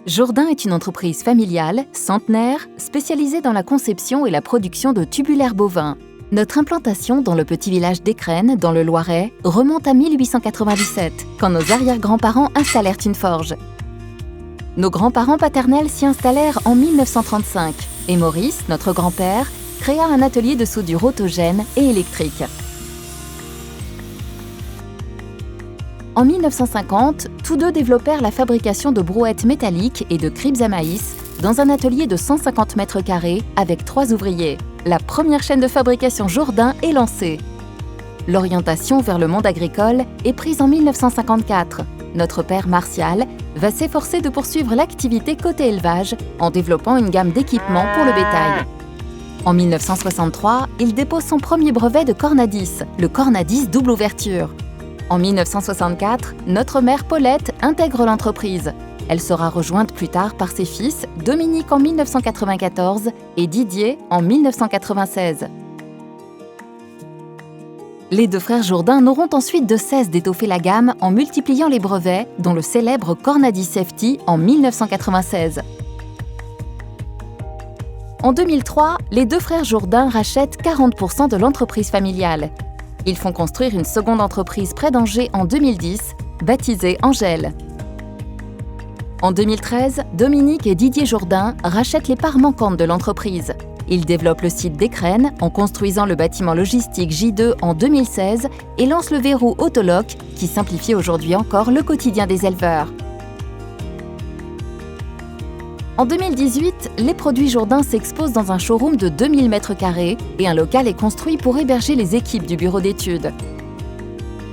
Jourdain est une entreprise familiale, centenaire, spécialisée dans la conception et la production de tubulaires bovins. Notre implantation dans le petit village d'Écrennes, dans le Loiret, remonte à 1897, quand nos arrière-grands-parents installèrent une forge. Nos grands-parents paternels s'y installèrent en 1935, et Maurice, notre grand-père, créa un atelier de soudure autogène et électrique. En 1950, tous deux développèrent la fabrication de brouettes métalliques et de cribs à maïs dans un atelier de 150 mètres carrés avec 3 ouvriers. La première chaîne de fabrication Jourdain est lancée. L'orientation vers le monde agricole est prise en 1954. Notre père Martial va s'efforcer de poursuivre l'activité côté élevage en développant une gamme d'équipements pour le bétail. En 1963, il dépose son premier brevet de corne à 10, le corne à 10 double ouverture. En 1964, notre mère Paulette intègre l'entreprise. Elle sera rejointe plus tard par ses fils, Dominique en 1994 et Didier en 1996. Les deux frères Jourdain n'auront ensuite de cesse d'étoffer la gamme en multipliant les brevets, dont le célèbre corne à 10 Safety en 1996. En 2003, les deux frères Jourdain rachètent 40% de l'entreprise familiale. Ils font construire une seconde entreprise près d'Angers en 2010, baptisée Angèle. En 2013, Dominique et Didier Jourdain rachètent les parts manquantes de l'entreprise. Ils développent le site d'Écrennes en construisant le bâtiment logistique J2 en 2016 et lancent le verrou Autoloc qui simplifie aujourd'hui encore le quotidien des éleveurs. En 2018, les produits Jourdain s'exposent dans un showroom de 2000 m² et un local est construit pour héberger les équipes du bureau d'études.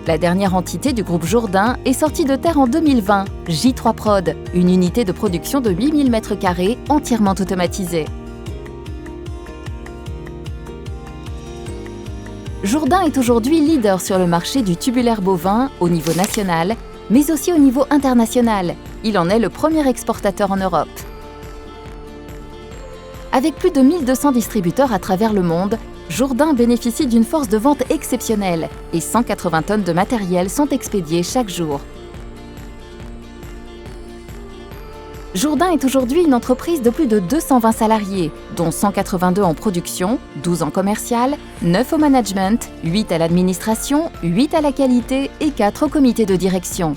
La dernière entité du groupe Jourdain est sortie de terre en 2020, J3 Prod, une unité de production de 8000 m² entièrement automatisée. Jourdain est aujourd'hui leader sur le marché du tubulaire bovin au niveau national, mais aussi au niveau international. Il en est le premier exportateur en Europe. Avec plus de 1200 distributeurs à travers le monde, Jourdain bénéficie d'une force de vente exceptionnelle et 180 tonnes de matériel sont expédiées chaque jour. Jourdain est aujourd'hui une entreprise de plus de 220 salariés, dont 182 en production, 12 en commercial, 9 au management, 8 à l'administration, 8 à la qualité et 4 au comité de direction.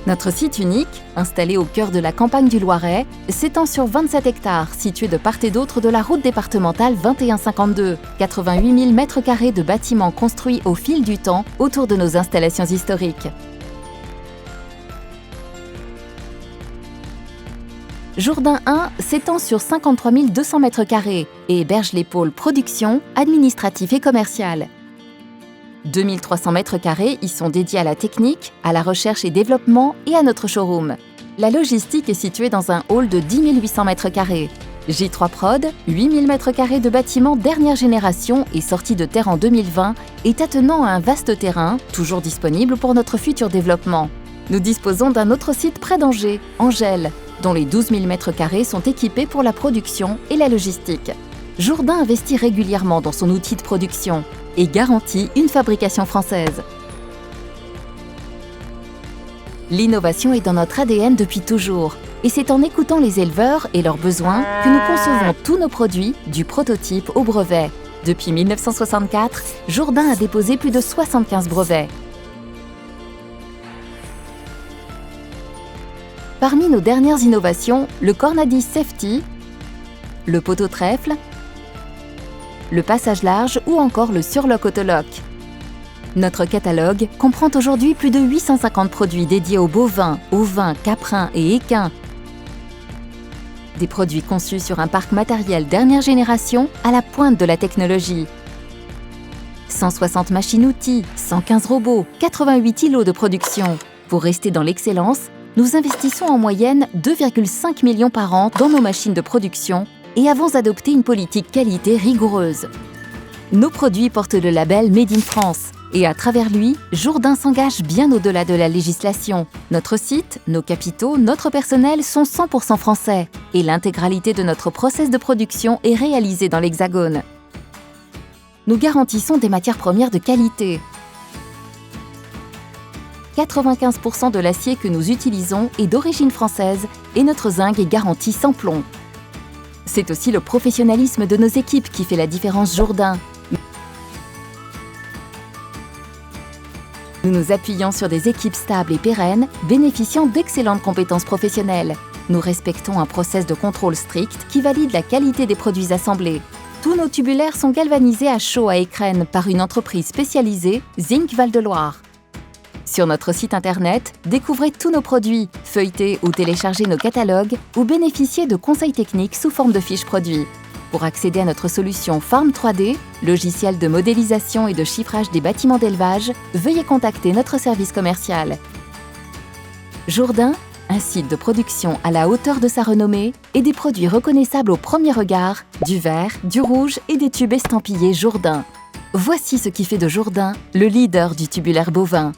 Notre site unique, installé au cœur de la campagne du Loiret, s'étend sur 27 hectares, situés de part et d'autre de la route départementale 2152, 88 000 m² de bâtiments construits au fil du temps autour de nos installations historiques. Jourdain 1 s'étend sur 53 200 m² et héberge les pôles production, administratif et commercial. 2300 m² y sont dédiés à la technique, à la recherche et développement et à notre showroom. La logistique est située dans un hall de 10 800 m². J3 Prod, 8000 m² de bâtiments dernière génération et sorti de terre en 2020, est attenant à un vaste terrain, toujours disponible pour notre futur développement. Nous disposons d'un autre site près d'Angers, Angèle, dont les 12 000 m² sont équipés pour la production et la logistique. Jourdain investit régulièrement dans son outil de production et garantit une fabrication française. L'innovation est dans notre ADN depuis toujours, et c'est en écoutant les éleveurs et leurs besoins que nous concevons tous nos produits, du prototype au brevet. Depuis 1964, Jourdain a déposé plus de 75 brevets. Parmi nos dernières innovations, le corne à 10 Safety, le poteau trèfle, le passage large ou encore le surlock autolock. Notre catalogue comprend aujourd'hui plus de 850 produits dédiés aux bovins, ovins, caprins et équins. Des produits conçus sur un parc matériel dernière génération à la pointe de la technologie. 160 machines-outils, 115 robots, 88 îlots de production. Pour rester dans l'excellence, nous investissons en moyenne 2,5 millions par an dans nos machines de production et avons adopté une politique qualité rigoureuse. Nos produits portent le label Made in France et à travers lui, Jourdain s'engage bien au-delà de la législation. Notre site, nos capitaux, notre personnel sont 100% français et l'intégralité de notre process de production est réalisée dans l'Hexagone. Nous garantissons des matières premières de qualité. 95% de l'acier que nous utilisons est d'origine française et notre zinc est garanti sans plomb. C'est aussi le professionnalisme de nos équipes qui fait la différence Jourdain. Nous nous appuyons sur des équipes stables et pérennes, bénéficiant d'excellentes compétences professionnelles. Nous respectons un process de contrôle strict qui valide la qualité des produits assemblés. Tous nos tubulaires sont galvanisés à chaud à Écrennes par une entreprise spécialisée, Zinc Val-de-Loire. Sur notre site internet, découvrez tous nos produits, feuilletez ou téléchargez nos catalogues ou bénéficiez de conseils techniques sous forme de fiches produits. Pour accéder à notre solution Farm 3D, logiciel de modélisation et de chiffrage des bâtiments d'élevage, veuillez contacter notre service commercial. Jourdain, un site de production à la hauteur de sa renommée et des produits reconnaissables au premier regard, du vert, du rouge et des tubes estampillés Jourdain. Voici ce qui fait de Jourdain le leader du tubulaire bovin.